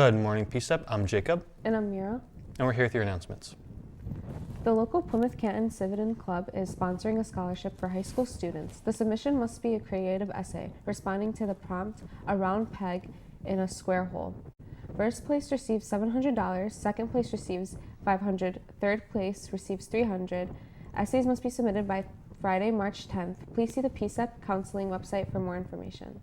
Good morning, PSEP. I'm Jacob. And I'm Mira. And we're here with your announcements. The local Plymouth Canton Civitan Club is sponsoring a scholarship for high school students. The submission must be a creative essay responding to the prompt, a round peg in a square hole. First place receives $700, second place receives $500, third place receives $300. Essays must be submitted by Friday, March 10th. Please see the PSEP counseling website for more information.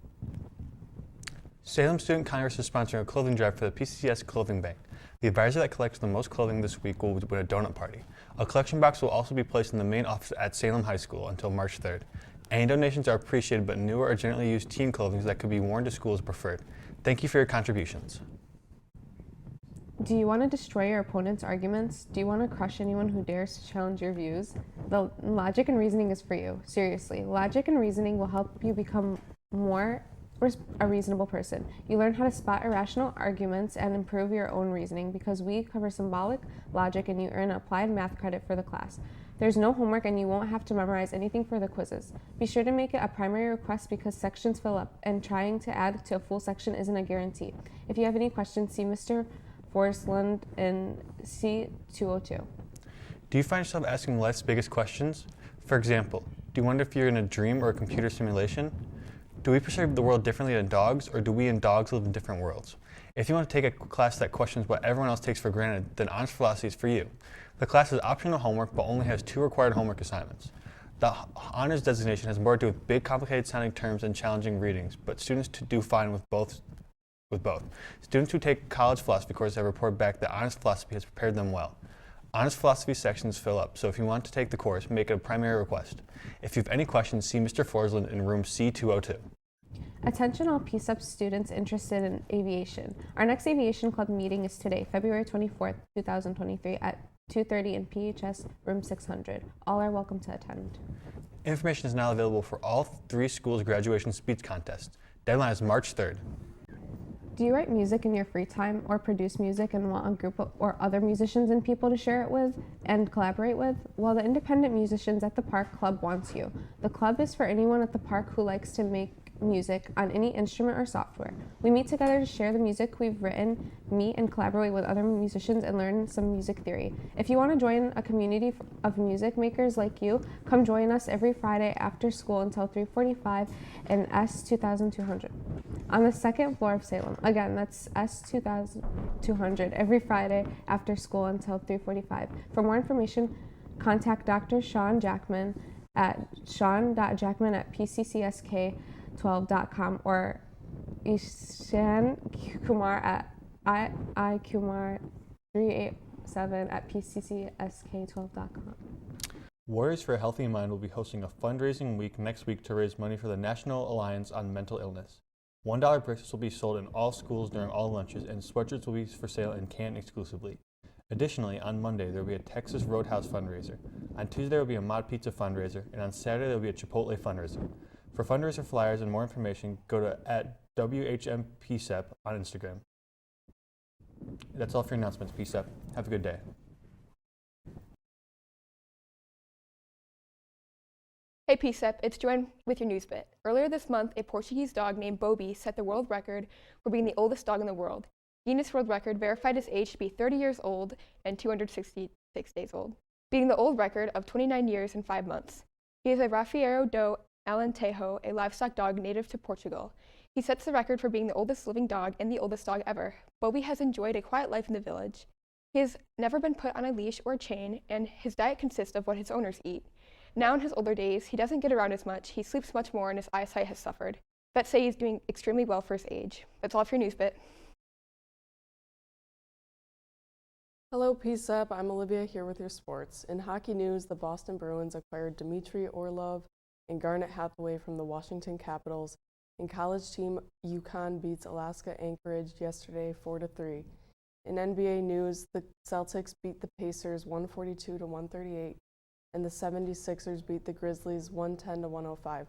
Salem Student Congress is sponsoring a clothing drive for the PCCS Clothing Bank. The advisor that collects the most clothing this week will win a donut party. A collection box will also be placed in the main office at Salem High School until March 3rd. Any donations are appreciated, but newer or generally used teen clothing that could be worn to school is preferred. Thank you for your contributions. Do you want to destroy your opponent's arguments? Do you want to crush anyone who dares to challenge your views? The logic and reasoning is for you. Seriously, logic and reasoning will help you become more a reasonable person. You learn how to spot irrational arguments and improve your own reasoning because we cover symbolic logic and you earn applied math credit for the class. There's no homework and you won't have to memorize anything for the quizzes. Be sure to make it a primary request because sections fill up and trying to add to a full section isn't a guarantee. If you have any questions, see Mr. Forslund in C202. Do you find yourself asking life's biggest questions? For example, do you wonder if you're in a dream or a computer simulation? Do we perceive the world differently than dogs, or do we and dogs live in different worlds? If you want to take a class that questions what everyone else takes for granted, then Honest Philosophy is for you. The class is optional homework, but only has 2 required homework assignments. The honors designation has more to do with big, complicated sounding terms and challenging readings, but students do fine with both. Students who take college philosophy courses have reported back that Honest Philosophy has prepared them well. Honest Philosophy sections fill up, so if you want to take the course, make it a primary request. If you have any questions, see Mr. Forsland in room C202. Attention all PSEP students interested in aviation. Our next aviation club meeting is today, February 24th, 2023 at 2:30 in PHS room 600. All are welcome to attend. Information is now available for all 3 schools' graduation speech contests. Deadline is March 3rd. Do you write music in your free time or produce music and want a group or other musicians and people to share it with and collaborate with? Well, the Independent Musicians at the Park Club wants you. The club is for anyone at the park who likes to make music on any instrument or software. We meet together to share the music we've written, meet and collaborate with other musicians and learn some music theory. If you want to join a community of music makers like you, come join us every Friday after school until 3:45 in S2200 on the 2nd floor of Salem. Again, that's S2200 every Friday after school until 3:45. For more information, contact Dr. Sean Jackman at sean.jackman@pccsk12.com or Ishan Kumar at ikumar387@pccsk12.com. Warriors for a Healthy Mind will be hosting a fundraising week next week to raise money for the National Alliance on Mental Illness. $1 bracelets will be sold in all schools during all lunches, and sweatshirts will be for sale in Canton exclusively. Additionally, on Monday, there will be a Texas Roadhouse fundraiser. On Tuesday, there will be a Mod Pizza fundraiser, and on Saturday, there will be a Chipotle fundraiser. For fundraiser flyers and more information, go to @WHMPSEP on Instagram. That's all for your announcements, PSEP. Have a good day. Hey PSEP, it's Joanne with your news bit. Earlier this month, a Portuguese dog named Bobby set the world record for being the oldest dog in the world. Guinness World Record verified his age to be 30 years old and 266 days old, beating the old record of 29 years and 5 months. He is a Rafeiro do Alentejo, a livestock dog native to Portugal. He sets the record for being the oldest living dog and the oldest dog ever. Bobby has enjoyed a quiet life in the village. He has never been put on a leash or a chain, and his diet consists of what his owners eat. Now in his older days, he doesn't get around as much, he sleeps much more, and his eyesight has suffered. Vets say he's doing extremely well for his age. That's all for your news bit. Hello PSEP, I'm Olivia here with your sports. In hockey news, the Boston Bruins acquired Dmitry Orlov and Garnet Hathaway from the Washington Capitals. In college team, UConn beats Alaska Anchorage yesterday 4-3. In NBA news, the Celtics beat the Pacers 142-138. And the 76ers beat the Grizzlies 110-105.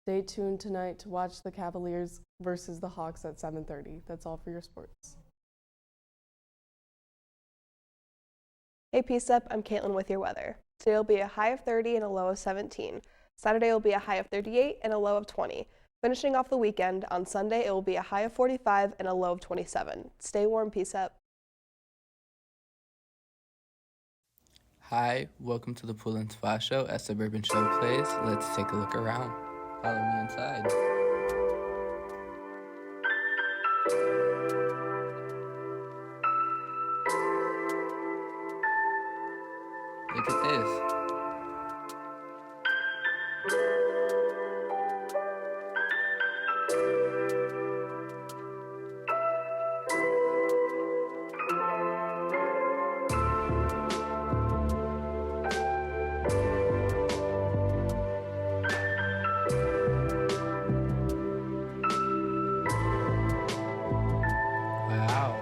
Stay tuned tonight to watch the Cavaliers versus the Hawks at 7:30. That's all for your sports. Hey PSEP, I'm Caitlin with your weather. Today will be a high of 30 and a low of 17. Saturday will be a high of 38 and a low of 20. Finishing off the weekend, on Sunday it will be a high of 45 and a low of 27. Stay warm, PSEP. Hi, welcome to the Pool and Spa Show at Suburban Showplace. Let's take a look around. Follow me inside. Look at this. Wow.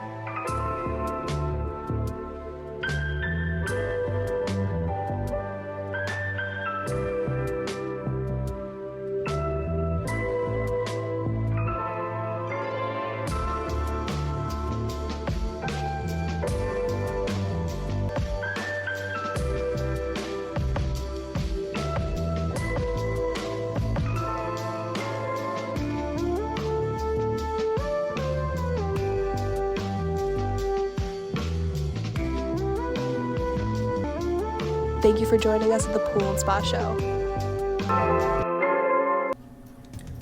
Thank you for joining us at the Pool and Spa Show.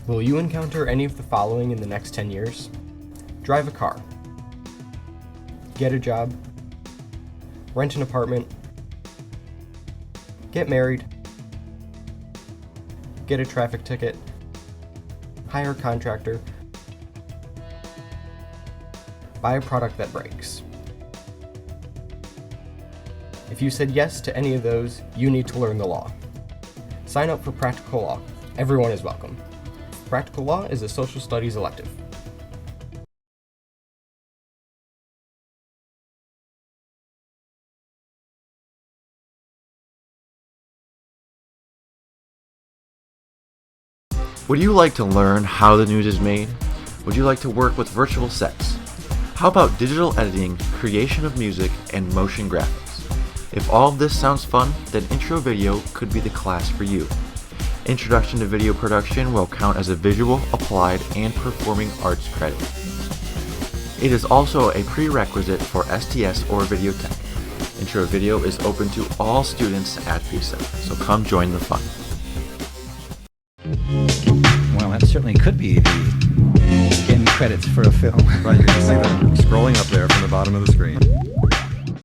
Will you encounter any of the following in the next 10 years? Drive a car. Get a job. Rent an apartment. Get married. Get a traffic ticket. Hire a contractor. Buy a product that breaks. If you said yes to any of those, you need to learn the law. Sign up for Practical Law. Everyone is welcome. Practical Law is a social studies elective. Would you like to learn how the news is made? Would you like to work with virtual sets? How about digital editing, creation of music, and motion graphics? If all of this sounds fun, then Intro Video could be the class for you. Introduction to Video Production will count as a visual, applied, and performing arts credit. It is also a prerequisite for STS or Video Tech. Intro Video is open to all students at PSEP, so come join the fun. Well, that certainly could be the getting credits for a film. Right, you can see that scrolling up there from the bottom of the screen.